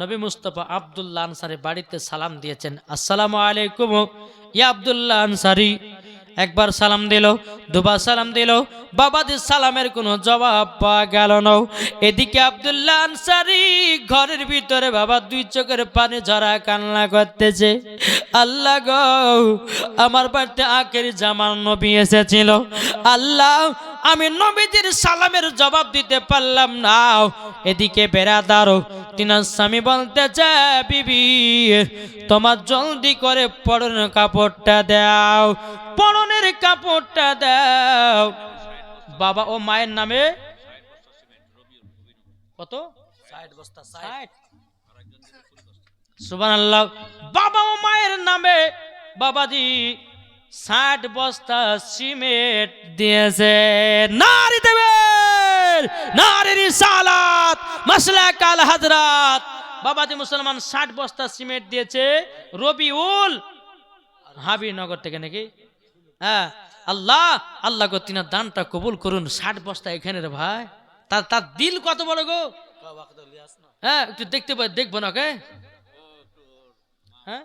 নবী মুস্তাফা আব্দুল্লাহ আনসারী বাড়িতে সালাম দিয়েছেন। আসসালামু আলাইকুম ইয়া আব্দুল্লাহ আনসারী। একবার সালাম দিল, দুবার সালাম দিল, বাবাদের সালামের কোনো জবাব পাওয়া গেল না। এদিকে আব্দুল্লাহ আনসারী ঘরের ভিতরে বাবা দুই চোখের পানি ঝরা কান্না করতেছে। আল্লাহ গো, আমার বাড়িতে আখেরি জামান নবী এসেছিল, আল্লাহ আমি নবীজির সালামের জবাব দিতে পারলাম না। এদিকে বেরাদারও তিনার স্বামী বলতেছে, বিবি তোমার জলদি করে পরনের কাপড়টা দাও, পরনের কাপড়টা দাও। বাবা ও মায়ের নামে কত? 60 বস্তা। 60। সুবহানাল্লাহ। বাবা ও মায়ের নামে বাবাজি 60 বস্তা সিমেন্ট দিয়েছে। নারী দেবের নারী রিসালাত মাসলাক আল হযরত। বাবাজি মুসলমান 60 বস্তা সিমেন্ট দিয়েছে রবিউল হাবিনগর থেকে নাকি? হ্যাঁ, আল্লাহ আল্লাহ গো তিনার দানটা কবুল করুন। 60 বস্তা এখানে রে ভাই, তার দিল কত বড় গো। হ্যাঁ, একটু দেখবো না কে? হ্যাঁ,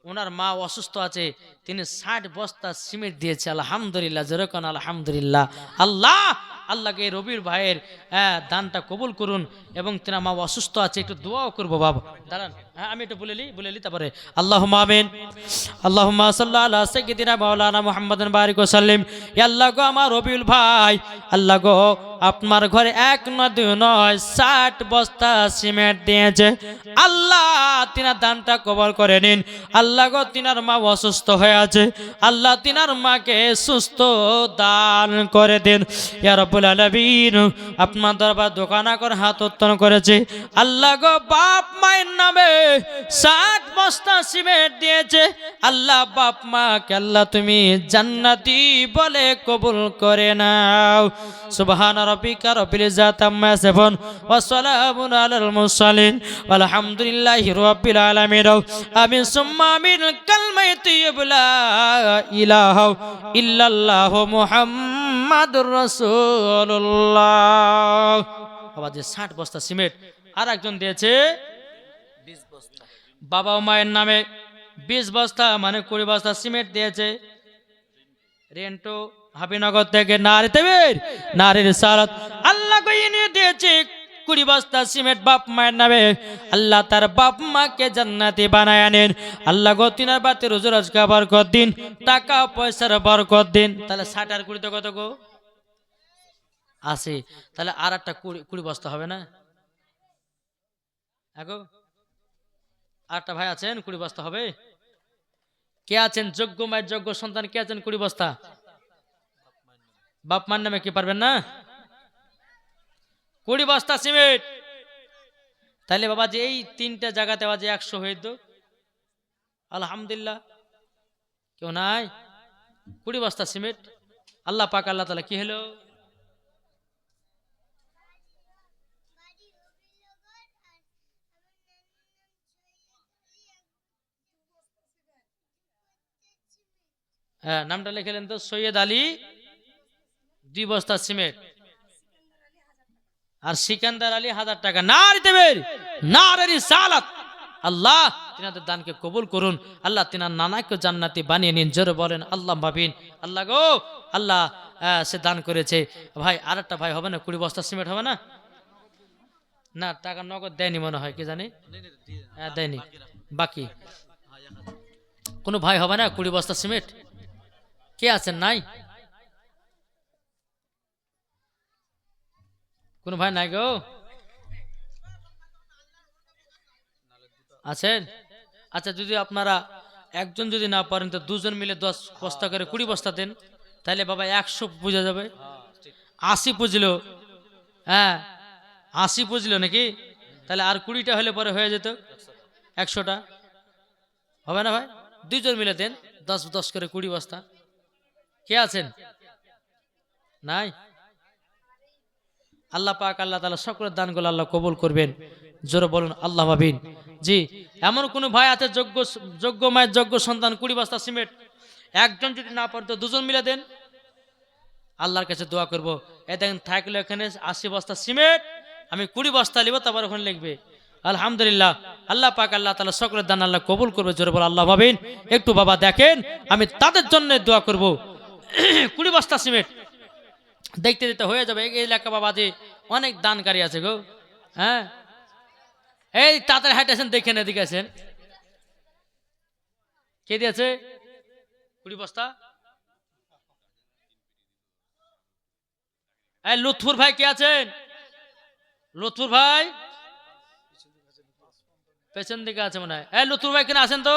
ওনার মা অসুস্থ আছে, তিনি 60 বস্তা সিমেন্ট দিয়েছে। আলহামদুলিল্লাহ, যেরকম আলহামদুলিল্লাহ। আল্লাহ আল্লাহকে রবির ভাইয়ের দানটা কবুল করুন। এবং তিনার মা অসুস্থ আছে, একটু দোয়াও করবো বাবা। দাঁড়ান, হ্যাঁ আমি একটু বলে তারপরে আল্লাহুম্মা আমিন। আল্লাহুম্মা সাল্লি আলা সাইয়্যিদিনা মাওলানা মুহাম্মাদিন বারিক ওয়া সাল্লিম। ইয়া আল্লাহ গো, আমার রবিউল ভাই, আল্লাহ গো আপনার ঘরে এক নয় দুই নয় 60 বস্তা সিমেন্ট দিয়েছে। আল্লাহ তিনার দানটা কবুল করে নিন। আল্লাহ গো তিনার মা অসুস্থ হয়ে আছে, আল্লাহ তিনার মাকে সুস্থ দান করে দিন ইয়া রাব্বুল আলামিন। আপনার দরবার দোকানা করে হাত উত্তোলন করেছে, আল্লাহ গো বাপ মায়ের নামে 60 বস্তা সিমেন্ট দিয়েছে। আল্লাহ বাপ মাকে আল্লাহ তুমি জান্নাতি বলে কবুল করে নাও। সুবহান রাব্বিকা রাব্বিল ইজ্জাতি আম্মা ইয়াসিফুন ওয়া সালামুন আলাল মুরসালিন আলহামদুলিল্লাহি রাব্বিল আলামিন। আমিন সুম্মা আমিন। কালমায়ে তাইয়্যিবা লা ইলাহা ইল্লাল্লাহু মুহাম্মাদুর রাসূলুল্লাহ। বাবা যে 60 বস্তা সিমেন্ট, আর একজন দিয়েছে 20 বস্তা। বাবা ও মায়ের নামে 20 বস্তা মানে 20 বস্তা সিমেন্ট দিয়েছে। রেন্টো হাবিনগর থেকে নারী তেবের নারী রিসালাত। আল্লাহ কইয়ে নিয়ে দিয়েছে 20 বস্তা সিমেন্ট বাপ মায়ের নামে। আল্লাহ তার বাপ মাকে জান্নাতি বানায় নেন। আল্লাহ গো তিনার বাতে রোজ রোজগার বরকত দিন, টাকা পয়সার বরকত দিন। তাহলে 60 আর 20 কত গো? 80। তাহলে আর একটা 20 বস্তা হবে না? আগো আরেকটা ভাই আছেন, 20 বস্তা হবে? কে আছেন যোগ্য মায়ের যোগ্য সন্তান? কে আছেন 20 বস্তা? বাপ মার নামে কি পারবেন না? 20 বস্তা সিমেন্ট। তাহলে বাবা যে এই 3টা জায়গাতে বাজে 100 হয়ে তো আলহামদুলিল্লাহ। কেউ নাই? 20 বস্তা সিমেন্ট। আল্লাহ পাক আল্লাহ তাআলা কি হলো? হ্যাঁ, নামটা লিখলেন তো, সৈয়দ আলী 2 বস্তা সিমেন্ট, আর সিকান্দার আলী 1000 টাকা। নারী দেবের নারী রিসালাত। আল্লাহ তিনাদের দানকে কবুল করুন। আল্লাহ তিনার নানাকে জান্নাতি বানিয়ে নিন। জোরে বলেন আল্লাহ ভাবিন। আল্লাহ গো আল্লাহ সে দান করেছে। ভাই আর একটা ভাই হবে না? 20 বস্তা সিমেন্ট হবে না? না, টাকা নগদ দেয়নি মনে হয়, কি জানি। হ্যাঁ দেয়নি, বাকি কোনো ভাই হবে না? 20 বস্তা সিমেন্ট কে আছেন? নাই কোন ভাই? নাই গো, আছেন? আচ্ছা, যদি আপনারা একজন যদি না পারেন তো 2 জন মিলে 10 বস্তা করে 20 বস্তা দেন, তাহলে বাবা 100 বুঝা যাবে। 80 পুজলো, হ্যাঁ 80 পুজলো নাকি? তাহলে আর 20টা হলে পরে হয়ে যেত 100টা। হবে না ভাই? 2 জন মিলে দেন 10 করে 20 বস্তা। কে আছেন? নাই? আল্লাহ পাক আল্লাহ তাআলা সকলের দানগুলো আল্লাহ কবুল করবেন। জোরে বলুন আল্লাহ ভাবিন। জি, এমন কোন ভাই আছে যোগ্য মায়ের যোগ্য সন্তান 20 বস্তা সিমেন্ট? একজন যদি না পারে তো 2 জন মিলে দেন। আল্লাহর কাছে দোয়া করব। দেখেন থাকলে এখানে 80 বস্তা সিমেন্ট, আমি 20 বস্তা নিব, তারপর ওখানে লিখবে আলহামদুলিল্লাহ। আল্লাহ পাক আল্লাহ তাআলা সকলের দান আল্লাহ কবুল করবে। জোরে বল আল্লাহ ভাবিন। একটু বাবা দেখেন, আমি তাদের জন্য দোয়া করব। 20 বস্তা সিমেন্ট দেখতে দেখতে হয়ে যাবে। এই এলাকা বাবা যে অনেক দানকারী আছে গো। হ্যাঁ, এই তাড়াতাড়ি হাঁটেছেন, দেখেন এদিকে আছেন। কে দিয়েছে 20 বস্তা? এই লুৎফুর ভাই কে আছেন? লুৎফুর ভাই পেছন দিকে আছে মনে হয়। এই লুৎফুর ভাই কেন আছেন তো?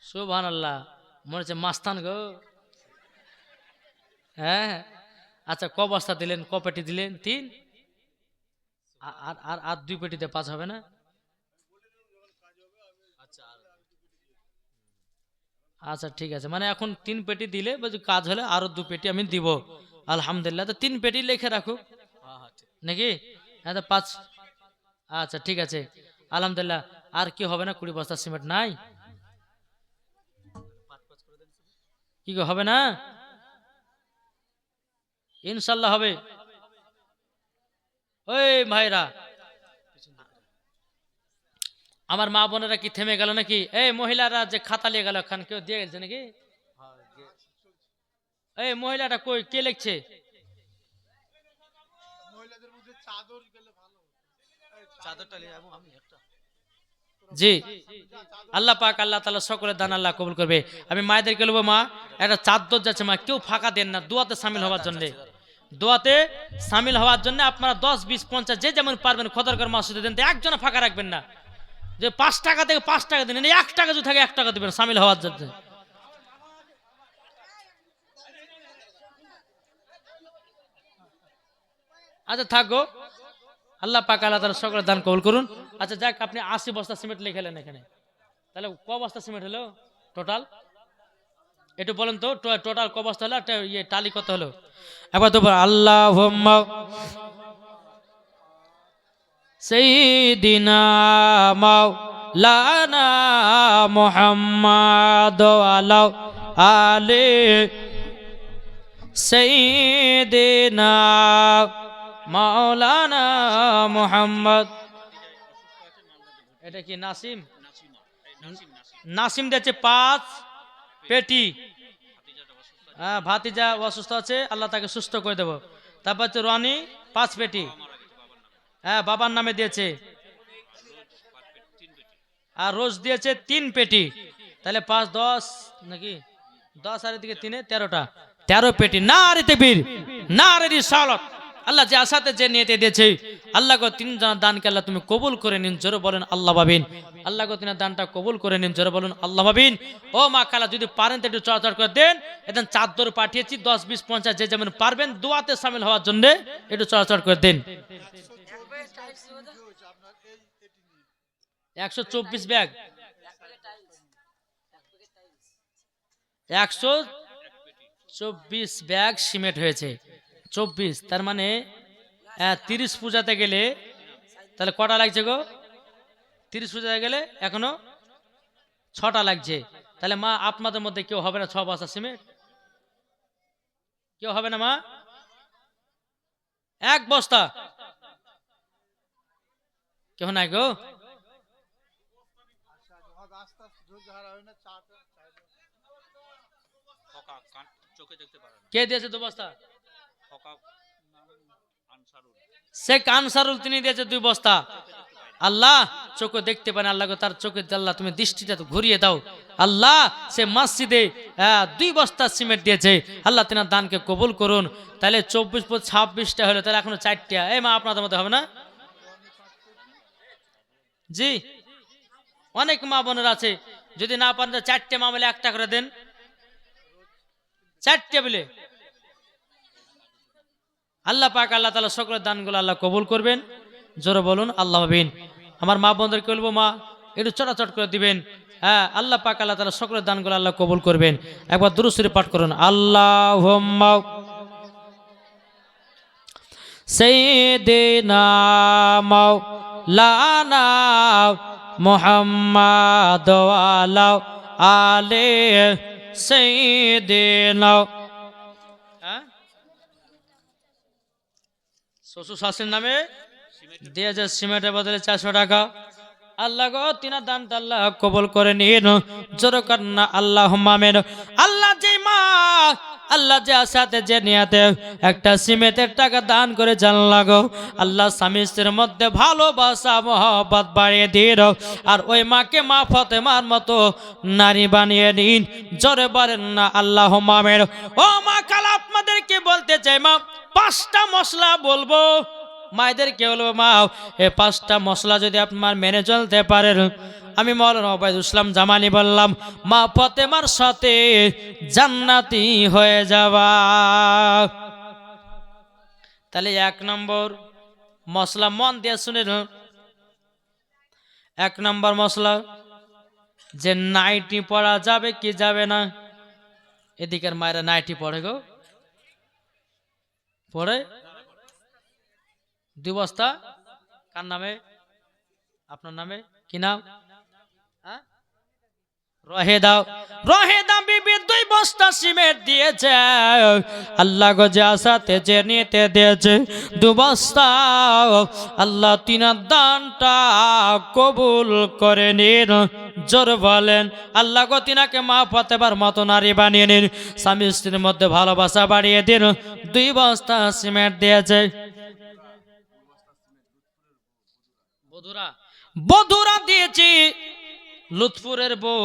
সুবহানাল্লাহ, মনে হচ্ছে মাস্তান গো। হ্যাঁ, আচ্ছা, ক বস্তা দিলেন, ক পেটি দিলেন? 3। আর আর আর 2 পেটিতে 5 হবে না? আচ্ছা ঠিক আছে, মানে এখন 3 পেটি দিলে বলছি কাজ হলে আরো 2 পেটি আমি দিব। আলহামদুলিল্লাহ, তো 3 পেটি লিখে রাখো নাকি? হ্যাঁ, তো 5। আচ্ছা ঠিক আছে, আলহামদুলিল্লাহ। আর কি হবে না? 20 বস্তা সিমেন্ট নাই? কি গো, হবে না? ইনশাল্লাহ হবে। ওই ভাইরা, আমার মা বোনেরা কি থেমে গেল নাকি? এই মহিলারা যে খাতা নিয়ে গেল, খান কেউ দিয়ে গেছে নাকি? এই মহিলাটা কই, কে লিখছে? জি, আল্লাহ পাক আল্লাহ তাআলা সকলের দান আল্লাহ কবুল করবে। আমি মায়েদেরকে বলবো, মা একটা চাদর যাচ্ছে, মা কেউ ফাঁকা দেন না, দোয়াতে শামিল হওয়ার জন্য। দোয়াতে শামিল হওয়ার জন্য আপনারা 10, 20, 50 যে যেমন পারবেন খদরকার মাসুদে দেন। একজনে ফাঁকা রাখবেন না, যে 5 টাকা থেকে 5 টাকা দিন, 1 টাকা যদি থাকে 1 টাকা দিবেন শামিল হওয়ার জন্য। আচ্ছা থাকো, আল্লাহ পাক আল্লাহ তাআলা সকলের দান কবুল করুন। আচ্ছা যাক, আপনি 80 বস্তা সিমেন্ট লিখেলেন এখানে, তাহলে ক বস্তা সিমেন্ট হলো টোটাল? একটু বলেন তো, টোটাল ক বস্তা হলো? ইয়ে টালি কত হলো? একবার তো আল্লাহুম্মা সাইয়্যিদিনা মাওলানা মুহাম্মাদ ওয়া আলি সাইয়্যিদিনা মাওলানা মুহাম্মদ। এটা কি নাসিম? নাসিম দিয়েছে 5 পেটি। হ্যাঁ, ভাতিজা অসুস্থ আছে, আল্লাহ তাকে সুস্থ করে দেব। তারপর হচ্ছে রনি 5 পেটি, হ্যাঁ বাবার নামে দিয়েছে। আর রোজ দিয়েছে 3 পেটি, তাহলে 5, 10 নাকি? 10 আর এদিকে 3 13টা, 13 পেটি। নারে তাকবীর, নারে রিসালাত। আল্লাহ যে আশাতে যে নিয়তে দিয়েছে, আল্লাহ গো 3 জন দানকে আল্লাহ তুমি কবুল করে নিন। জোরে বলেন আল্লাহ ভাবিন। আল্লাহ গো 3 দানটা কবুল করে নিন। জোরে বলুন আল্লাহ ভাবিন। ও মা খালা, যদি পারেন তো একটু চড়াচড় করে দেন। এখন চাদর পাঠিয়েছি 10, 20, 50 যে যেমন পারবেন দোয়াতে শামিল হওয়ার জন্য একটু চড়াচড় করে দেন। 124 ব্যাগ, 124 ব্যাগ সিমেন্ট হয়েছে। 24 তার মানে 30 পূজাতে গেলে তাহলে কটা লাগছে গো? 30 পূজাতে গেলে এখনো 6টা লাগছে। তাহলে মা আপনাদের মধ্যে কেউ হবে না 6 বস্তা সিমেন্ট? কেউ হবে না মা? 1 বস্তা কেউ নাই গো? কে দিয়েছে 2 বস্তা? শেখ আনসারুল, তিনি দিয়েছে 2 বস্তা। আল্লাহ চোখে দেখতে পান, আল্লাহ তার চোখে আল্লাহ তুমি দৃষ্টিটা ঘুরিয়ে দাও। আল্লাহ সে মসজিদে 2 বস্তা সিমেন্ট দিয়েছে, আল্লাহ তিনার দানকে কবুল করুন। তাহলে 24 + 26টা হলো, তাহলে এখনো 4টা। এই মা আপনাদের মধ্যে হবে না? জি, অনেক মা বোনের আছে, যদি না পারেন 4টে মা মিলে 1টা করে দেন। 4টে বলে আল্লাহ পাক আল্লাহ তাআলা সকলের দানগুলো আল্লাহ কবুল করবেন। জোরে বলুন আল্লাহ ভাবিন। আমার মা বোনদেরকে বলবো, মা একটু চটাচট করে দিবেন। হ্যাঁ, আল্লাহ পাক আল্লাহ তাআলা সকলের দানগুলো আল্লাহ কবুল করবেন। একবার দুরূদ শরীফ পাঠ করুন। আল্লাহুম্মা সাইয়্যিদিনা মাওলানা মুহাম্মাদ ওয়া আলা আলে সাইয়্যিদিনা। শ্বশুর শাশুড়ির নামে দিয়েছে সিমেন্টের বদলে 400 টাকা। আল্লাহ গো তিনার দানটা আল্লাহ কবুল করে নিন, জোরে কান্না আল্লাহুম্মা আমিন। আল্লাহ যে মা আল্লাহ যে আসাতে যে নিয়াতে একটা সিমেন্টের টাকা দান করে জানলা গো, আল্লাহ স্বামী স্ত্রীর মধ্যে ভালোবাসা মহব্বত বাড়িয়ে দিন, আর ওই মাকে মা ফাতেমার মতো নারী বানিয়ে নিন, জোরে বলেন না আল্লাহুম্মা আমিন। ও মা কাল আপনাদেরকে বলতে চাই মা, 5টা মশলা বলবো, মায়েদেরকে বলবো মা এই 5টা মশলা যদি আপনার মেনে চলতে পারেন, আমি মাওলানা ওবায়দুল ইসলাম জামানি বললাম মা ফাতেমার সাথে জান্নাতি হয়ে যাবা। তাহলে 1 নম্বর মশলা মন দিয়ে শুনেন। 1 নম্বর মশলা যে নাইটি পরা যাবে কি যাবে না। এদিকের মায়েরা নাইটি পড়ে গো, পড়ে 2 বস্তা। কার নামে? আপনার নামে। কি নাম? রহেদা বিবি 2 বস্তা সিমেন্ট দিয়েছে। আল্লাহ গো যে আসাতে যে নিতে দিয়েছে 2 বস্তা, আল্লাহ তিনার দানটা কবুল করে নিন, জোর বলেন আল্লাহ গো তিনাকে মা ফাতেমার মতো নারী বানিয়ে নিন, স্বামী স্ত্রীর মধ্যে ভালোবাসা বাড়িয়ে দিন। 2 বস্তা সিমেন্ট দিয়েছে। বধুরা দিয়েছি লুৎফুরের বউ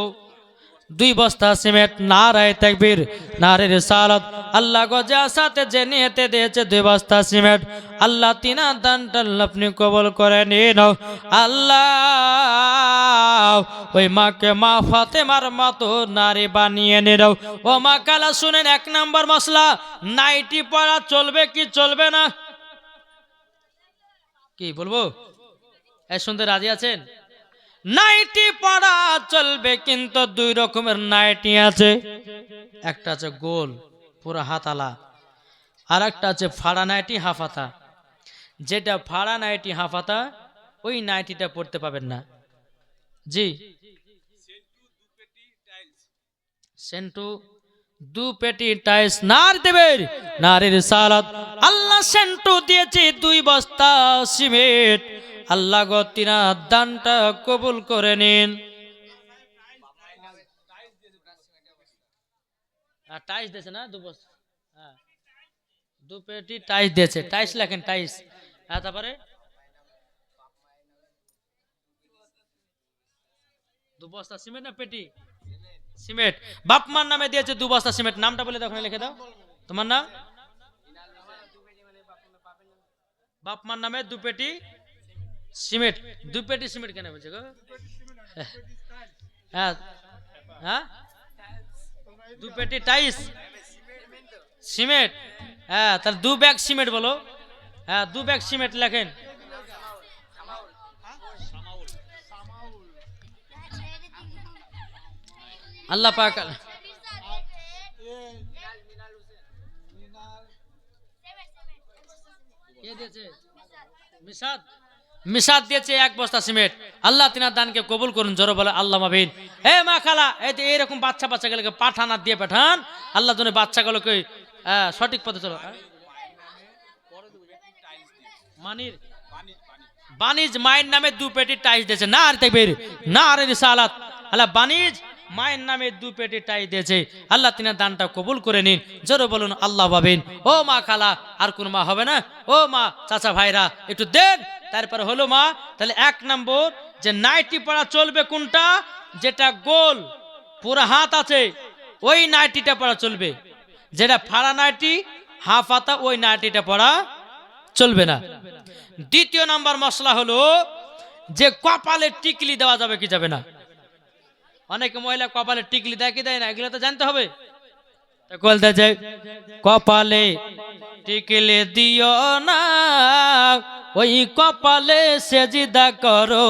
2 বস্তা সিমেন্ট। নারায়ে তাকবীর, নারে রিসালাত। আল্লাহ গো যে সাথে যে নিতে দিয়েছে 2 বস্তা সিমেন্ট, আল্লাহ তিনার দানটা আপনি কবুল করে নিন। আল্লাহ ওই মাকে মা ফাতেমার মতো নারী বানিয়ে নিন। ও মা কালা শুনেন, 1 নম্বর মশলা নাইটি পরা চলবে কি চলবে না? কি বলবো? এই শুনতে রাজি আছেন? নাইটি পরা চলবে, কিন্তু 2 রকমের নাইটি আছে। একটা আছে গোল পুরো হাতালা, আর একটা আছে ফাড়া নাইটি হাফাতা। যেটা ফাড়া নাইটি হাফাতা ওই নাইটিটা পড়তে পাবেন না। জি, সেন্টু 2 পেটি টাইলস নার দেবের, নারীর সালাত। আল্লাহ সেন্টু দিয়েছে 2 বস্তা সিমেন্ট, আল্লাহ গো তিনার দানটা কবুল করে নিন। টাইলস দিয়েছে না 2 বস্তা, 2 পেটি টাইলস দিয়েছে। টাইলস লেখেন, টাইলস। তারপরে 2 বস্তা সিমেন্ট না পেটি সিমেন্ট। বাপ মার নামে দিয়েছে 2 বস্তা সিমেন্ট। নামটা বলে দাও, লিখে দাও তোমার নাম। বাপ মার নামে 2 পেটি সিমেন্ট। 2 পেটি সিমেন্ট কেন বলছে গো? হ্যাঁ হ্যাঁ, 2 পেটি টাইলস সিমেন্ট। হ্যাঁ, তাহলে 2 ব্যাগ সিমেন্ট বলো। হ্যাঁ, 2 ব্যাগ সিমেন্ট লেখেন। আল্লাহ পাক মিশাদ দিয়েছে 1 বস্তা সিমেন্ট। আল্লাহ তিনার দানকে কবুল করুন, জোরে বলে আল্লাহ মাবিন। এ মা খালা, এইরকম বাচ্চা গুলোকে পাঠান দিয়ে পাঠান, আল্লাহ জন্য বাচ্চাগুলোকে সঠিক পথে চলো। মানির বানিজ মায়ের নামে 2 পেটি টাইলস দিয়েছে। না আর তাকবীর, না আর রিসালাত। আল্লাহ বানিজ মায়ের নামে 2 পেটি টাইলস দিয়েছে। আল্লাহ তিনার দানটা কবুল করে নিন, জোরে বলুন আল্লাহ পাবেন। ও মা খালা, আর কোন মা হবে না? ও মা চাচা ভাইরা একটু দেন। তারপরে হলো মা, তাহলে 1 নম্বর যে নাইটি পরা চলবে কোনটা? যেটা গোল পুরো হাত আছে ওই নাইটিটা পরা চলবে। যেটা ফাড়া নাইটি হাফ হাতা ওই নাইটিটা পরা চলবে না। 2 নম্বর মশলা হলো যে কপালে টিকলি দেওয়া যাবে কি যাবে না। অনেক মহিলা কপালে টিকলি দেয় কি দেয় না, এগুলো তো জানতে হবে। বলতে চাই কপালে টিকলি দিও না, ওই কপালে সেজদা করো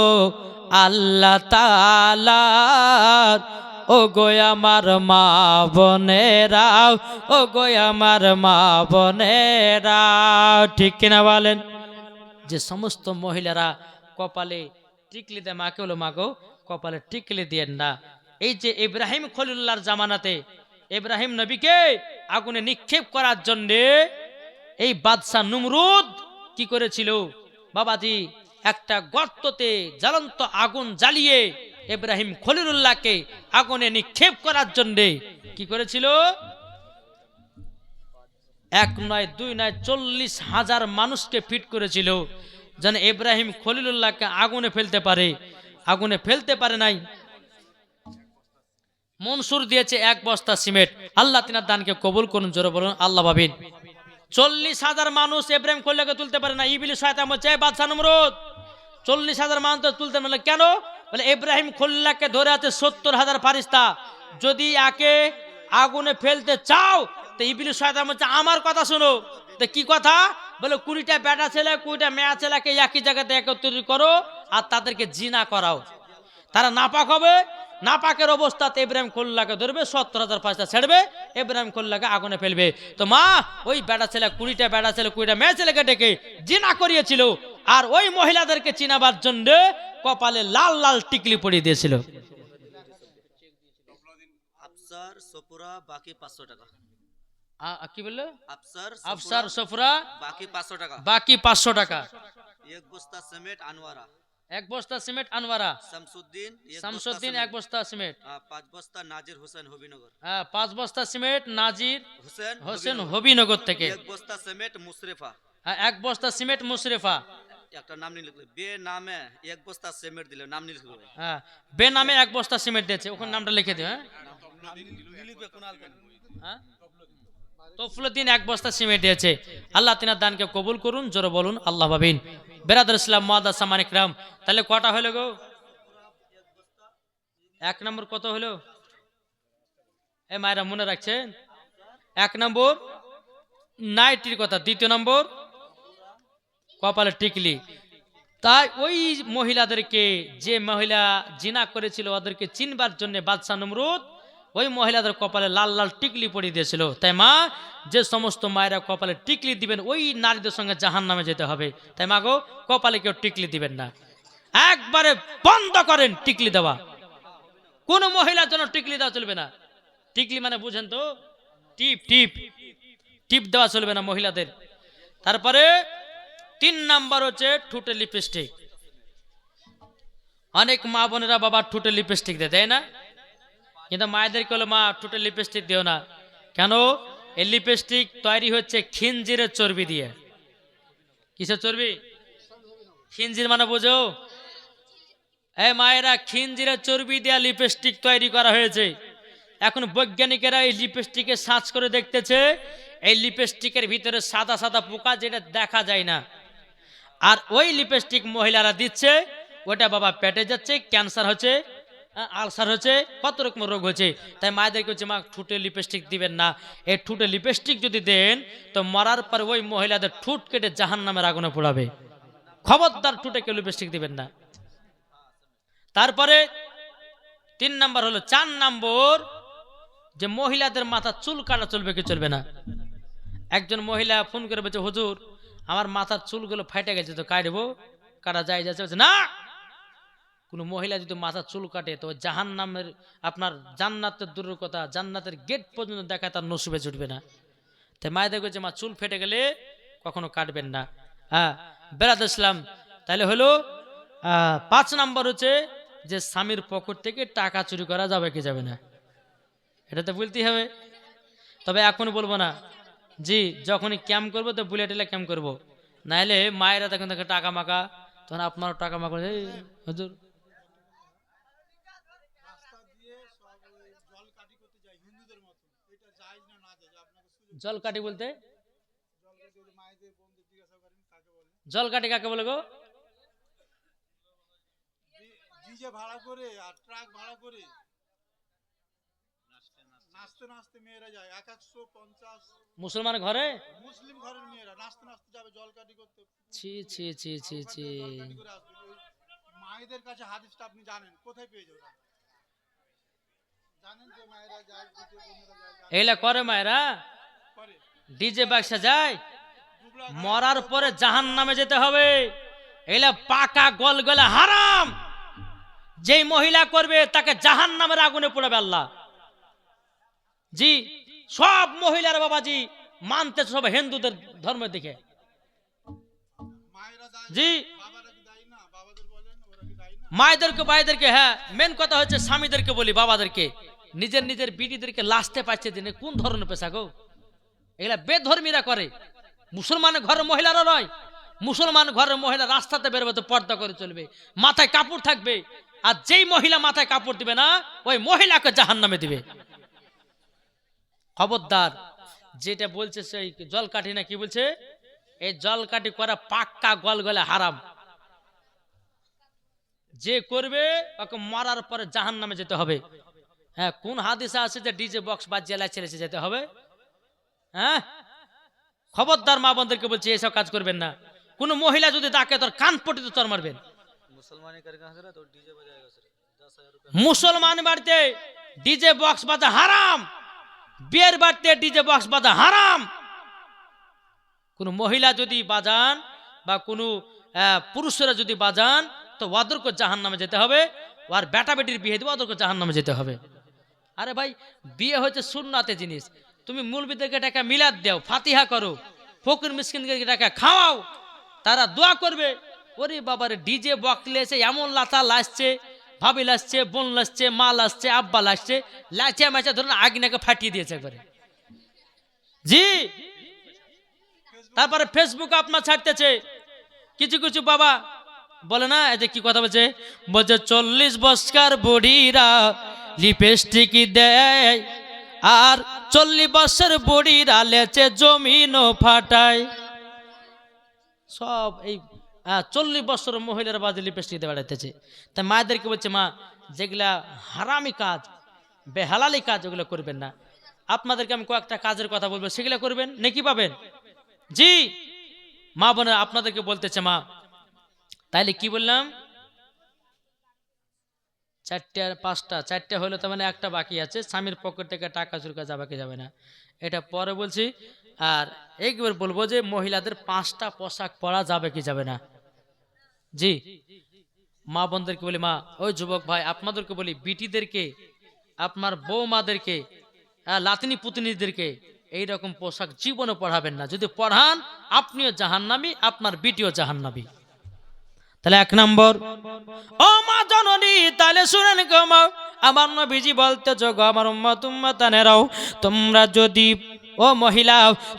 আল্লাহ তাআলার। ও গো আমার মা বোনেরা, ও গো আমার মা বোনেরা, ঠিক কিনা বলেন? যে সমস্ত মহিলারা কপালে টিকলি দেয়, মাকে হলো মা গো কপালে টিকলি দিয়েন না, এই যে ইব্রাহিম খলিলুল্লাহর জামানাতে ইব্রাহিম নবীকে আগুনে নিক্ষেপ করার জন্য এই বাদশা নমরুদ কি করেছিল বাবাজি, একটা গর্ততে জ্বলন্ত আগুন জ্বালিয়ে ইব্রাহিম খলিলুল্লাহকে আগুনে নিক্ষেপ করার জন্য কি করেছিল? এক নয় দুই নয় 40,000 মানুষকে ফিট করেছিল যেন ইব্রাহিম খলিলুল্লাহকে আগুনে ফেলতে পারে। আগুনে ফেলতে পারে নাই। মনসুর দিয়েছে 1 বস্তা সিমেন্ট। আল্লাহ তিনার দানকে কবুল করুন, জোরে বলুন আল্লাহ ভাবিন। 40,000 মানুষ ইব্রাহিম খলিলুল্লাহকে তুলতে পারে না। ইবলিস শয়তান বলছে বাদশা নমরুদ 40,000 মানুষ তো তুলতে পারলে কেন? বলে ইব্রাহিম খলিলুল্লাহকে ধরে আছে 70,000 ফারিস্তা। যদি একে আগুনে ফেলতে চাও তো ইবলিস শয়তান বলছে আমার কথা শোনো। তো কি কথা? বলে 20টা বেটা ছেলে 20টা মেয়ে ছেলেকে একই জায়গাতে একত্রিত করো আর তাদেরকে জিনা করাও। তারা নাপাক হবে। নাপাকের অবস্থাতে ইব্রাহিম খলিলুল্লাহকে ধরবে, 70,000 ফারিস্তা ছেড়বে, ইব্রাহিম খলিলুল্লাহকে আগুনে ফেলবে। তো মা ওই বেটা ছেলে 20টা বেটা ছেলে 20টা মেয়ে ছেলেকে ডেকে জিনা করিয়েছিল। আর ওই মহিলাদেরকে চিনাবার জন্য কপালে লাল লাল টিকলি পরিয়ে দিয়েছিল। আফসার সফুরা বাকি 500 টাকা। কি বললো? আফসার সফরা বাকি 500 টাকা। বাকি 500 টাকা। 1 বস্তা সিমেন্ট আনোয়ারা। 1 বস্তা সিমেন্ট আনোয়ারা। শামসুদ্দিন 1 বস্তা সিমেন্ট। 5 বস্তা নাজির হোসেন হবিনগর। 5 বস্তা সিমেন্ট নাজির হোসেন হোসেন হবিনগর থেকে। 1 বস্তা সিমেন্ট মুশরিফা। 1 বস্তা সিমেন্ট মুশরিফা। একটা নাম নিয়ে লিখলে বে নামে 1 বস্তা সিমেন্ট দিলে নাম নিয়ে লিখবে। হ্যাঁ, বে নামে 1 বস্তা সিমেন্ট দিয়েছে, ওখানে নামটা লিখে দিও। হ্যাঁ, তফলুদ্দিন 1 বস্তা সিমেন্ট দিয়েছে। আল্লাহ তিনার দানকে কবুল করুন, জোরে বলুন আল্লাহ ভাবিন। বেরাদুল ইসলাম মুআদ্দাস সামান ইকরাম, তাহলে কটা হলো গো? 1 নম্বর কত হলো? এ মায়েরা মনে রাখছেন? 1 নম্বর নাইটির কথা, 2 নম্বর কপালে টিকলি। তাই ওই মহিলাদেরকে, যে মহিলা জিনা করেছিল ওদেরকে চিনবার জন্য বাদশা নমরুদ ওই মহিলাদের কপালে লাল লাল টিকলি পরিয়ে দিয়েছিল। তাই মা, যে সমস্ত মায়েরা কপালে টিকলি দিবেন ওই নারীদের সঙ্গে জাহান্নামে যেতে হবে। তাই মা গো, কপালে কেউ টিকলি দিবেন না, একবারে বন্ধ করেন টিকলি দেওয়া। কোন মহিলার জন্য টিকলি দেওয়া চলবে না। টিকলি মানে বুঝেন তো, টিপ টিপ টিপ দেওয়া চলবে না মহিলাদের। তারপরে 3 নাম্বার হচ্ছে ঠোঁটে লিপস্টিক। অনেক মা বোনেরা বাবা ঠোঁটে লিপস্টিক দেয় না, কিন্তু মায়েদেরকে বলে মা ঠোঁটে লিপস্টিক দিও না। কেন? এই লিপস্টিক তৈরি হচ্ছে খিনজিরের চর্বি দিয়ে। কিসের চর্বি? খিনজির মানে বোঝো? এই মায়েরা, খিনজিরের চর্বি দিয়ে লিপস্টিক তৈরি করা হয়েছে। এখন বৈজ্ঞানিকেরা এই লিপস্টিকে সার্চ করে দেখতেছে এই লিপস্টিকের ভিতরে সাদা সাদা পোকা, যেটা দেখা যায় না। আর ওই লিপস্টিক মহিলারা দিচ্ছে, ওটা বাবা পেটে যাচ্ছে, ক্যান্সার হচ্ছে, আলসার হচ্ছে, কত রকম রোগ হচ্ছে। তাই মায়েদেরকে হচ্ছে মা ঠোঁটে লিপস্টিক দিবেন না। এই ঠোঁটে লিপস্টিক যদি দেন তো মরার পর ওই মহিলাদের ঠোঁট কেটে জাহান্নামের আগুনে পোড়াবে। খবরদার ঠোঁটে কেউ লিপস্টিক দিবেন না। তারপরে 3 নাম্বার হলো, 4 নম্বর যে মহিলাদের মাথা চুল কাটা চলবে কি চলবে না। একজন মহিলা ফোন করে বলছে হুজুর আমার মাথার চুলগুলো ফাইটে গেছে, তো কাটবো? কাটা যায় যাচ্ছে না। কোন মহিলা যদি মাথার চুল কাটে তো জাহান্নামের, আপনার জান্নাতের দূরের কথা, জান্নাতের গেট পর্যন্ত দেখায় তার নসিবে জুটবে না। তাই মায়েদের বলছে মা চুল ফেটে গেলে কখনো কাটবেন না। হ্যাঁ বেরাদুল ইসলাম, তাহলে হলো 5 নাম্বার হচ্ছে যে স্বামীর পকেট থেকে টাকা চুরি করা যাবে কি যাবে না, এটা তো বলতেই হবে। তবে এখন বলবো না, জি যখনই ক্যাম্প করবো তো বুলেট এলে ক্যাম্প করবো, নাহলে মায়েরা তখন দেখে টাকা মাকা, তখন আপনারও টাকা মাকা হুজুর। জল কাটি বলতে? জল কাটি কাকে বলে গো? ডিজে ভাড়া করে আর ট্রাক ভাড়া করে নাচতে নাচতে মেয়েরা যায় 150 মুসলমান ঘরে, মুসলিম ঘরের মেয়েরা নাচতে নাচতে যাবে জল কাটি করতে। ছি ছি ছি ছি ছি। মায়েদের কাছে হাদিসটা আপনি জানেন, কোথায় পেয়ে যাবেন? জানেন যে মায়েরা যায়, এইলা করে মায়েরা করে ডিজে বাক্সা যায়, মরার পরে জাহান্নামে যেতে হবে। এলা পাকা গলগলা হারাম। যেই মহিলা করবে তাকে জাহান্নামের আগুনে পোড়াবে আল্লাহ। জি, সব মহিলার বাবাজি মানতে সব হিন্দুদের ধর্মের দিকে। মায়েরা দায়ী জি, বাবারা কি দায়ী না? বাবাদের বলেন ওরা কি দায়ী না? মায়েদেরকে ভাইদেরকে, হ্যাঁ মেন কথা হচ্ছে স্বামীদেরকে বলি, বাবাদেরকে নিজের নিজের বিটিদেরকে লাস্টে পাচ্ছে দিনে কোন ধরনের পেশা গো? এগুলা বেধর্মীরা করে, মুসলমানের ঘরের মহিলারা নয়। মুসলমান ঘরের মহিলা রাস্তাতে বেরোবে তো পর্দা করে চলবে, মাথায় কাপড় থাকবে। আর যেই মহিলা মাথায় কাপড় দিবে না ওই মহিলাকে জাহান্নামে দিবে। খবরদার। যেটা বলছে সেই জল কাঠি না কি বলছে, এই জল কাঠি করা পাক্কা গলগলে হারাম। যে করবে ওকে মরার পরে জাহান্নামে যেতে হবে। হ্যাঁ, কোন হাদিসে আছে যে ডিজে বক্স বাজিয়ে লাইছে যেতে হবে? হ্যাঁ, খবরদার মা বোনদেরকে বলছি এইসব কাজ করবেন না। কোন মহিলা যদি ডাকে তোর কান পটিতে তোর মারবেন। মুসলমান বাড়িতে ডিজে বক্স বাজা হারাম, বিয়ের বাড়িতে ডিজে বক্স বাজা হারাম। কোন মহিলা যদি বাজান বা কোন পুরুষরা যদি বাজান তো ওদেরকে জাহান্নামে যেতে হবে। আর বেটা বেটির বিয়ে দেবো ওদেরকে জাহান্নামে যেতে হবে। আরে ভাই, বিয়ে হচ্ছে সুন্নাতে জিনিস। তুমি মুলবিদেরকে টাকা মিলাদ দাও, ফাতিহা করো, ফকির মিসকিনকে টাকা খাওয়াও, তারা দোয়া করবে। ওরে বাবারে ডিজে বক্স লেছে, এমন লাতা লাসছে, ভাবি লাসছে, বোন লাসছে, মা লাসছে, আব্বা লাসছে, লাচা মাচা ধরুন আগনাকে ফাটিয়ে দিয়েছে একবারে। জি, তারপরে ফেসবুক আপনার ছাড়তেছে কিছু কিছু বাবা বলে না, এই যে কি কথা বলছে, বলছে 40 বছর বুড়িরা লিপস্টিক দেয় আর 40 বছর বুড়িরা লেচে জমিনও ফাটায়। সব এই 40 বছর মহিলারা বাজে লিপস্টিক দিয়ে বেড়াইতেছে। তাই মায়েদেরকে বলছে, মা যেগুলা হারামি কাজ, বেহালালি কাজ, ওগুলো করবেন না। আপনাদেরকে আমি কয়েকটা কাজের কথা বলবো, সেগুলো করবেন, নেকি পাবেন। জি মা বোনেরা, আপনাদেরকে বলতেছে মা, তাইলে কি বললাম, 4টে আর 5টা, 4টে হলো, তার মানে একটা বাকি আছে। স্বামীর পকেট থেকে টাকা চুরি করা যাবে কি যাবে না, এটা পরে বলছি। আর একবার বলবো যে মহিলাদের 5টা পোশাক পরা যাবে কি যাবে না। জি মা বোনদেরকে বলি, মা ওই যুবক ভাই আপনাদেরকে বলি, বিটিদেরকে, আপনার বৌমাদেরকে, লাতিনি পুতিনিদেরকে এইরকম পোশাক জীবনে পড়াবেন না। যদি পড়ান আপনিও জাহান্নামী, আপনার বিটিও জাহান্নামী। তাহলে 1 নম্বর, ও মা জননী, তাহলে শুনেন গো মা, আমার নবীজি বলতে গো আমার উম্মত উম্মতানেরাও, তোমরা যদি, ও মহিলা,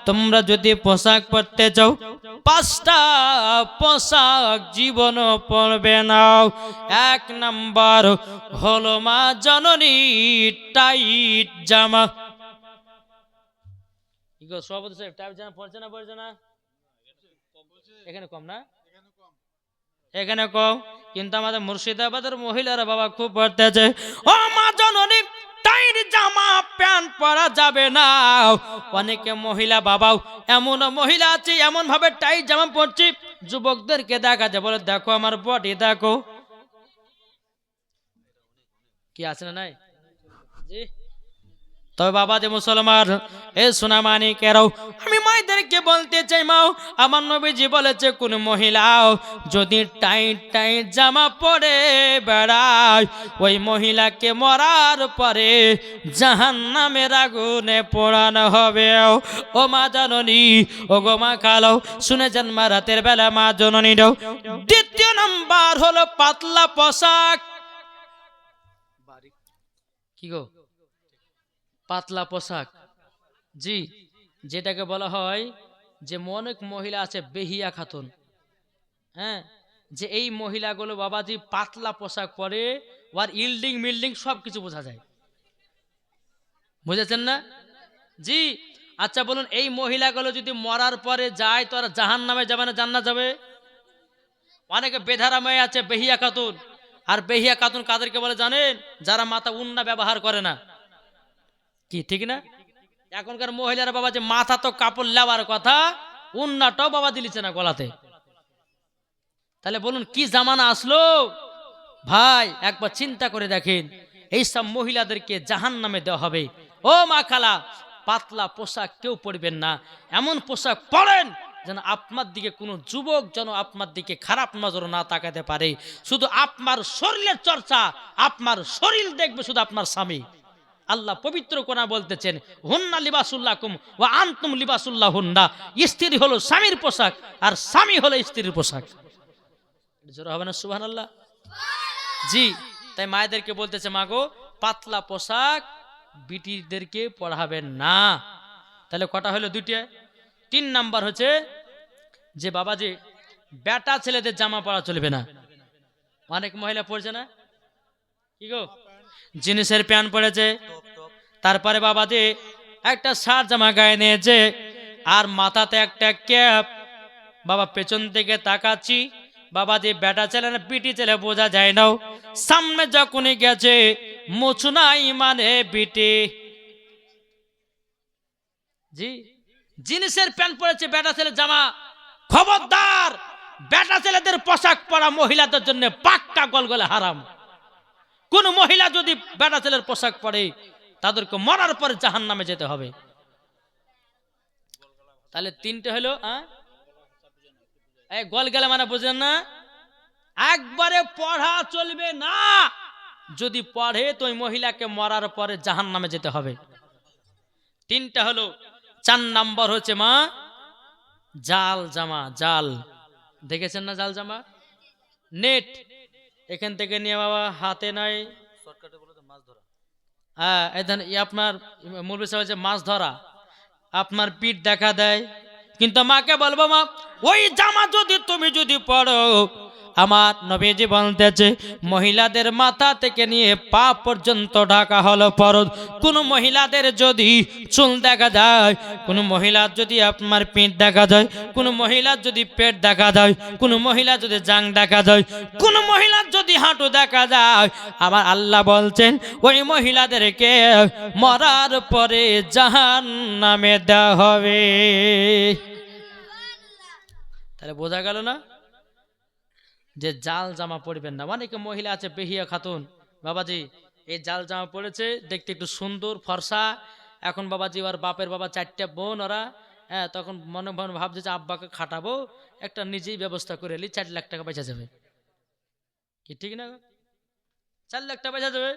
তোমরা যদি পোশাক পরতে চাও 5টা পোশাক জীবন পরবে না। 1 নম্বর হলো মা জননী টাইট জামা। কি গো সভাপতি সাহেব, টাইট জামা পরছে না পরছে না? এখানে কম না, এখানে কম, কিন্তু আমাদের মুর্শিদাবাদের মহিলারা বাবা খুব পড়তেছে। ও মা জননী, টাইট জামা প্যান্ট পরা যাবে না। অনেকে মহিলা বাবাও, এমন মহিলা আছে এমন ভাবে টাইট জামা পরছি, যুবকদেরকে দেখা যায়, বলে দেখো আমার বডি দেখো। কি আছে না নাই? জি, তবে বাবা যে মুসলমান, এ সোনা মানিকেরাও, আমি মায়েদেরকে বলতে চাই, মাও আমার নবীজি বলেছে কোন মহিলাও যদি টাইট টাইট জামা পরে বেড়ায়, ওই মহিলাকে মরার পরে জাহান্নামের আগুনে পোড়ানো হবে। ও মা জননী, ও গো মা খালো, শুনে যান মা রাতের বেলা মা জননী। 2য় নাম্বার হলো পাতলা পোশাক। কি গো, পাতলা পোশাক। জি, যেটাকে বলা হয় যে অনেক মহিলা আছে বেহিয়া খাতুন, হ্যাঁ, যে এই মহিলাগুলো বাবাজি পাতলা পোশাক পরে, ওর ইল্ডিং মিল্ডিং সব কিছু বোঝা যায়। বুঝেছেন না? জি, আচ্ছা বলুন, এই মহিলাগুলো যদি মরার পরে যায় তো আর জাহান্নামে যাবে না জান্নাত যাবে? অনেকে বেধারা মেয়ে আছে বেহিয়া খাতুন। আর বেহিয়া খাতুন কাদেরকে বলে জানেন? যারা মাথা উন্না ব্যবহার করে না। কি ঠিক না? এখনকার মহিলারা বাবা যে মাথা তো কাপড় লেওয়ার কথা, উন্নাটাও বাবা দিলিছে না গলাতে। তাহলে বলুন কি জামানা আসলো ভাই, একবার চিন্তা করে দেখেন। এইসব মহিলাদেরকে জাহান্নামে দেওয়া হবে। ও মা খালা, পাতলা পোশাক কেউ পরবেন না। এমন পোশাক পরেন যেন আপনার দিকে কোনো যুবক যেন আপনার দিকে খারাপ নজর না তাকাতে পারে। শুধু আপনার শরীরের চর্চা, আপনার শরীর দেখবে শুধু আপনার স্বামী। আল্লাহ পবিত্র কোরআন বলতেছেন, হুন্না লিবাসুল্লাকুম ওয়া আনতুম লিবাসুল্লাহ হুন্না। স্ত্রী হলো স্বামীর পোশাক আর স্বামী হলো স্ত্রীর পোশাক। জোরে হবে না সুবহানাল্লাহ? জি, তাই মায়েদেরকে বলতেছে, মা গো পাতলা পোশাক বিটিদেরকে পরাবেন না। তাহলে কটা হলো? দুইটা। 3 নাম্বার হচ্ছে যে বাবাজি বেটা ছেলেদের জামা পরা চলবে না। অনেক মহিলা পড়ছে না, কি গো, জিনিসের প্যান্ট পরেছে, তারপরে বাবাজি একটা শার্ট জামা গায়ে নিয়েছে আর মাথাতে একটা ক্যাপ। বাবা পেছন থেকে তাকাচ্ছি, বাবাজি বেটা ছেলে না বিটি ছেলে বোঝা যায় না। সামনে যখনই গেছে মুছ নাই মানে বিটি। জি, জিনিসের প্যান্ট পরেছে, বেটা ছেলে জামা। খবরদার, বেটা ছেলেদের পোশাক পরা মহিলাদের জন্য পাক্কা গলগলে হারাম। কোন মহিলা যদি বেটা ছেলের পোশাক পরে তাদেরকে মরার পরে জাহান্নামে যেতে হবে। তাহলে 3টে হলো। এই গলগলে মানে বুঝেন না, একবারে পড়া চলবে না। যদি পড়ে তো ওই মহিলাকে মরার পরে জাহান্নামে যেতে হবে। 3টা হলো। 4 নাম্বার হচ্ছে মা জাল জামা। জাল দেখেছেন না? জাল জামা, নেট এখান থেকে নিয়ে বাবা হাতে নাই, শর্টকাটে বলে তো মাছ ধরা। হ্যাঁ, আপনার মৌলভী সাহেব যে মাছ ধরা, আপনার পিঠ দেখা দেয়। কিন্তু মাকে বলবো, মা ওই জামা তুমি যদি পরো, আমার নবীজি বলতেছে মহিলাদের মাথা থেকে নিয়ে পা পর্যন্ত ঢাকা হলো ফরজ। কোন মহিলাদের যদি চুল দেখা যায়, কোন মহিলার যদি আপনার পিঠ দেখা যায়, কোন মহিলার যদি পেট দেখা যায়, কোন মহিলা যদি জাং দেখা যায়, কোন মহিলার যদি হাঁটু দেখা যায়, আমার আল্লাহ বলছেন ওই মহিলাদেরকে মরার পরে জাহান্নামে দেওয়া হবে। তাহলে বোঝা গেল না যে জাল জামা পরবেন না। অনেকে মহিলা আছে বেহিয়া খাতুন, বাবাজি এই জাল জামা পরেছে, দেখতে একটু সুন্দর ফর্সা। এখন বাবাজি ওর বাপের বাবা 4টা বোন, ওরা তখন মনে মনে ভাবছে যে আব্বাকে খাটাবো, একটা নিজেই ব্যবস্থা করে এলি, 4 লাখ টাকা বেচা যাবে। কি ঠিক না? 4 লাখ টাকা বেচা যাবে।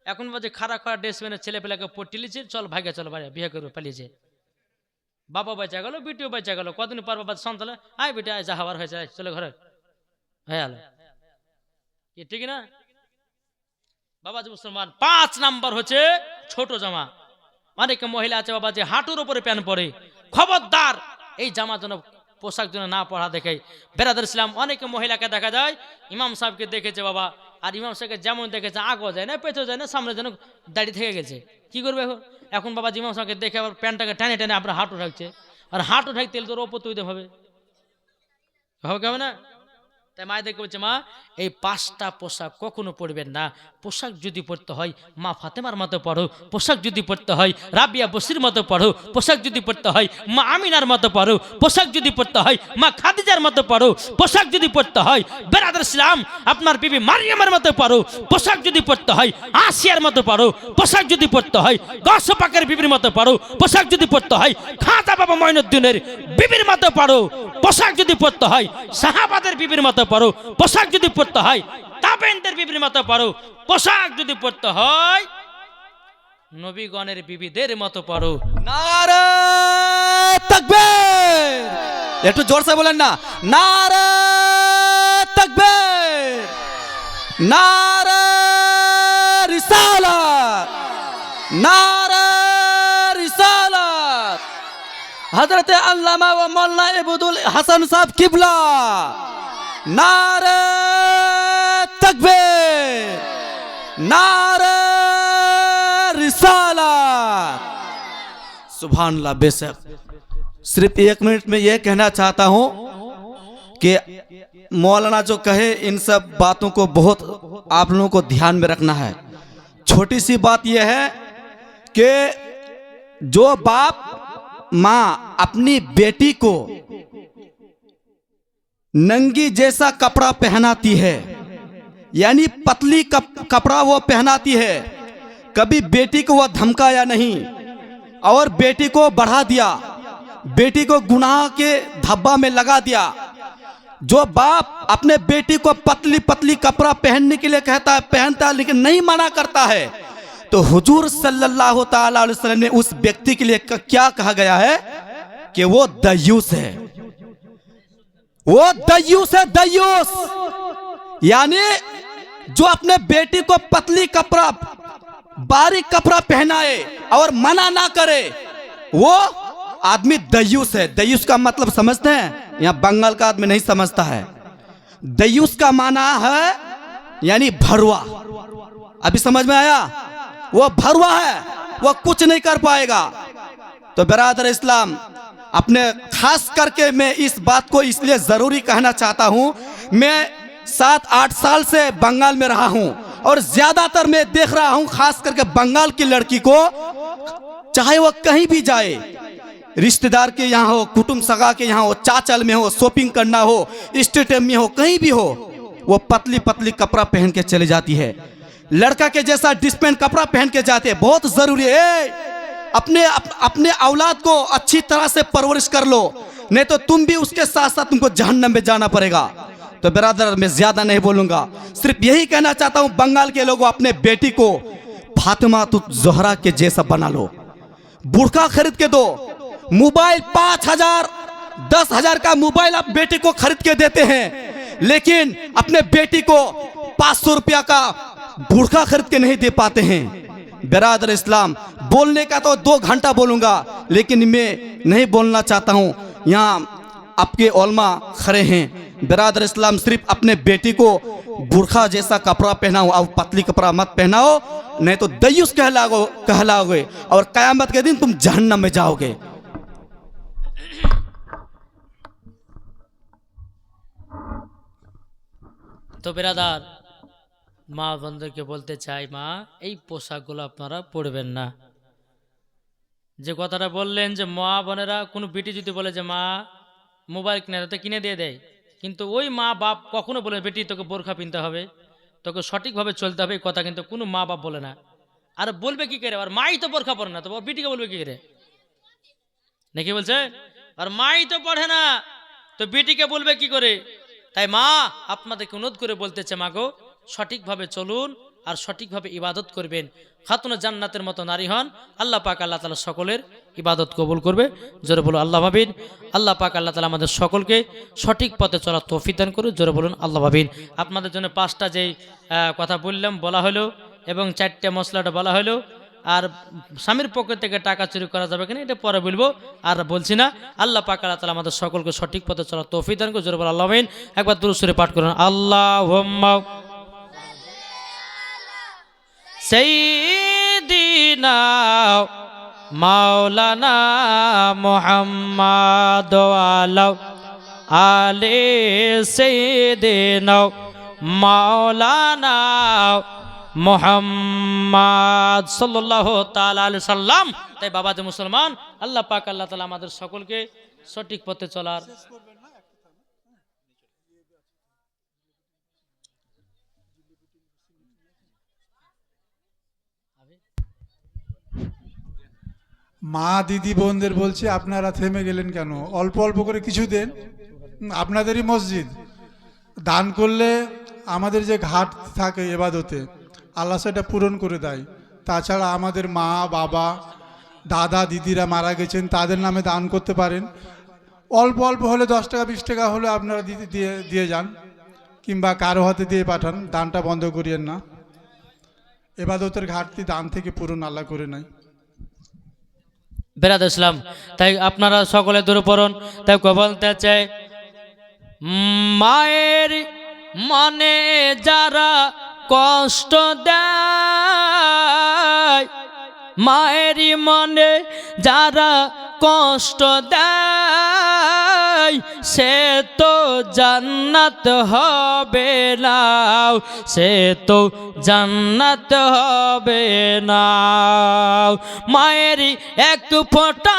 এখন বাজে খারাপ খারাপ ড্রেস মেনে ছেলে পেলাকে পটিলিছে, চল ভাগে চল বাড়ি বিয়ে করবে, পালিয়েছে। বাবা বেচা গেল, বিটিও বেচা গেল। কদিন পর বাবা সন্তান, আয় বেটা যা হওয়ার হয়েছে, চলে ঘরে হয়ে গেল। কি ঠিক না বাবাজি মুসলমান? 5 নাম্বার হচ্ছে ছোট জামা। অনেকে মহিলা আছে বাবা যে হাঁটুর উপরে প্যান্ট পরে, খবরদার এই জামা যেন পোশাক যেন না পরা দেখে। বেরাদার ইসলাম অনেকে মহিলাকে দেখা যায়, ইমাম সাহেবকে দেখেছে বাবা, আর ইমাম সাহেবকে যেমন দেখেছে আগো যায় না, পেছও যায় না, সামনে যেন দাড়ি থেকে গেছে। কি করবে এখন বাবা? ইমাম সাহেবকে দেখে আবার প্যান্টটাকে টেনে টেনে আপনার হাঁটু ঢাকছে, আর হাঁটু ঢাকতে তোর ওপর তুইতে হবে, হবে কেমন না? তাই মায়েদেরকে বলছে, মা এই 5টা পোশাক কখনো পরবেন না। পোশাক যদি পরতে হয় মা ফাতেমার মতো পড়ো, পোশাক যদি পরতে হয় রাবিয়া বসির মতো পড়ো, পোশাক যদি পরতে হয় মা আমিনার মতো পড়ো, পোশাক যদি পরতে হয় মা খাদিজার মতো পড়ো, পোশাক যদি পরতে হয় বেরাদার ইসলাম আপনার বিবি মারিয়ামের মতো পড়ো, পোশাক যদি পরতে হয় আসিয়ার মতো পড়ো, পোশাক যদি পরতে হয় গৌস পাকের বিবির মতো পড়ো, পোশাক যদি পরতে হয় খাজা বাবা মঈনুদ্দিনের বিবির মতো পড়ো, পোশাক যদি পরতে হয় সাহাবাদের বিবির মতো পড়ো, পোশাক যদি পরতে হয় তাবেঈনদের বিবির মতো পড়ো, পোশাক যদি পরতে হয় নবীগণের বিবিদের মতো পড়ো। নারে তাকবীর! একটু জোরসে বলেন না, নারে তাকবীর! নারে রিসালাত! নারে রিসালাত! হযরত আল্লামা ও মাওলানা ইবুদুল হাসান সাহেব কিবলা! নারে তাকবীর! नारे रिसालत! सुभान अल्लाह। बेशक सिर्फ 1 मिनट में यह कहना चाहता हूँ कि मौलाना जो कहे इन सब बातों को बहुत आप लोगों को ध्यान में रखना है। छोटी सी बात यह है कि जो बाप माँ अपनी बेटी को नंगी जैसा कपड़ा पहनाती है, यानी पतली कपड़ा वो पहनाती है, कभी बेटी को वह धमकाया नहीं और बेटी को बढ़ा दिया, बेटी को गुनाह के धब्बा में लगा दिया। जो बाप अपने बेटी को पतली पतली कपड़ा पहनने के लिए कहता है, पहनता है, लेकिन नहीं मना करता है, तो हुजूर सल्लल्लाहु ताला अलैहि वसल्लम ने उस व्यक्ति के लिए क्या कहा गया है कि वो दयूस है, वो दयूस है, दयूस। यानी जो अपने बेटी को पतली कपड़ा, बारीक कपड़ा पहनाए और मना ना करे, वो आदमी दयूस है। दयूस का मतलब समझते हैं? यहाँ बंगाल का आदमी नहीं समझता है। दयूस का माना है यानी भरुआ। अभी समझ में आया? वो भरुआ है, वो कुछ नहीं कर पाएगा। तो बिरादर इस्लाम, अपने खास करके मैं इस बात को इसलिए जरूरी कहना चाहता हूं, मैं 7-8 साल से बंगाल में रहा हूं और ज्यादातर मैं देख रहा हूं, खास करके बंगाल की लड़की को, चाहे वो कहीं भी जाए, रिश्तेदार के यहाँ हो, कुटुंब सगा के यहाँ हो, चाचल में हो, शॉपिंग करना हो, स्टेडियम में हो, कहीं भी हो, वो पतली पतली कपड़ा पहन के चली जाती है। लड़का के जैसा डिस्पेंड कपड़ा पहन के जाते हैं। बहुत जरूरी है, अपने औलाद को अच्छी तरह से परवरिश कर लो, नहीं तो तुम भी उसके साथ साथ तुमको जहन्नम में जाना पड़ेगा। तो बिरादर, मैं ज्यादा नहीं बोलूंगा, सिर्फ यही कहना चाहता हूं, बंगाल के लोगों, अपने बेटी को फातिमा ज़ोहरा के जैसा बना लो, बुर्का खरीद के दो, मोबाइल 5,000 10,000 का मोबाइल आप बेटी को खरीद के देते हैं, लेकिन अपने बेटी को 500 रुपया का बुर्का खरीद के नहीं दे पाते हैं। बिरादर इस्लाम, बोलने का तो 2 घंटा बोलूंगा, लेकिन मैं नहीं बोलना चाहता हूं। यहाँ आपके उलमा खड़े हैं। बिरादर इस्लाम, सिर्फ अपने बेटी को बुर्खा जैसा कपड़ा पहनाओ और पतली कपड़ा मत पहनाओ, नहीं तो दयूस कहलाओगे और कयामत के दिन तुम जहन्नम में जाओगे। तो बिरादार, মা বন্ধুকে বলতে চাই, মা এই পোশাকগুলো আপনারা পরবেন না। যে কথাটা বললেন যে মা বোনেরা, কোনো বেটি যদি বলে যে মা মোবাইল কিনে তো কিনে দিয়ে দেয়, কিন্তু ওই মা বাপ কখনো বলে বেটি তোকে বোরখা পিনতে হবে, তোকে সঠিকভাবে চলতে হবে, এই কথা কিন্তু কোনো মা বাপ বলে না। আর বলবে কি করে? আর মাই তো বোরখা পরে না, তো বেটিকে বলবে কি করে? নাকি বলছে? আর মাই তো পড়ে না, তো বেটিকে বলবে কি করে? তাই মা আপনাদেরকে অনুরোধ করে বলতেছে, মা গো, সঠিকভাবে চলুন আর সঠিকভাবে ইবাদত করবেন। খাতুনে জান্নাতের মতো নারী হন। আল্লাহ পাক আল্লাহ তাআলা সকলের ইবাদত কবুল করবে। জোরে বলুন আল্লাহ আমিন। আল্লাহ পাক আল্লাহ তাআলা আমাদের সকলকে সঠিক পথে চলার তৌফিক দান করুন। জোরে বলুন আল্লাহ আমিন। আপনাদের জন্য 5টা যেই কথা বললাম বলা হলো এবং 4টে মশলাটা বলা হলো। আর স্বামীর পকেট থেকে টাকা চুরি করা যাবে কিনা এটা পরে বলবো, আর বলছি না। আল্লাহ পাক আল্লাহ তাআলা আমাদের সকলকে সঠিক পথে চলার তৌফিক দান করুন। জোরে বলুন আল্লাহ আমিন। একবার দুরূদ শরীফ পাঠ করুন। আল্লাহুম্মা সাইয়্যিদিনা মাওলানা মুহাম্মাদ ওয়া আলি সাইয়্যিদিনা মাওলানা মুহাম্মাদ সাল্লাল্লাহু তাআলা আলাইহি সাল্লাম। তাই বাবা যে মুসলমান, আল্লাহ পাক আল্লাহ তাআলা আমাদের সকলকে সঠিক পথে চলার মা দিদি বোনদের বলছে, আপনারা থেমে গেলেন কেন? অল্প অল্প করে কিছু দেন, আপনাদেরই মসজিদ। দান করলে আমাদের যে ঘাট থাকে এবাদতে, আল্লাহ সেটা পূরণ করে দেয়। তাছাড়া আমাদের মা বাবা দাদা দিদিরা মারা গেছেন, তাদের নামে দান করতে পারেন। অল্প অল্প হলে 10 টাকা 20 টাকা হলে আপনারা দিয়ে যান, কিংবা কারো হাতে দিয়ে পাঠান। দানটা বন্ধ করিয়েন না। এবাদতের ঘাটতি দান থেকে পূরণ আল্লাহ করে নেয়। বেরাদ ইসলাম, তাই আপনারা সকলে দূরে পড়ুন। তাই বলতে চাই, মায়ের মনে যারা কষ্ট দেয়, মায়ের মনে যারা কষ্ট দেয়, সে তো জান্নাত হবে না, সে তো জান্নাত হবে না। মায়ের এক ফোঁটা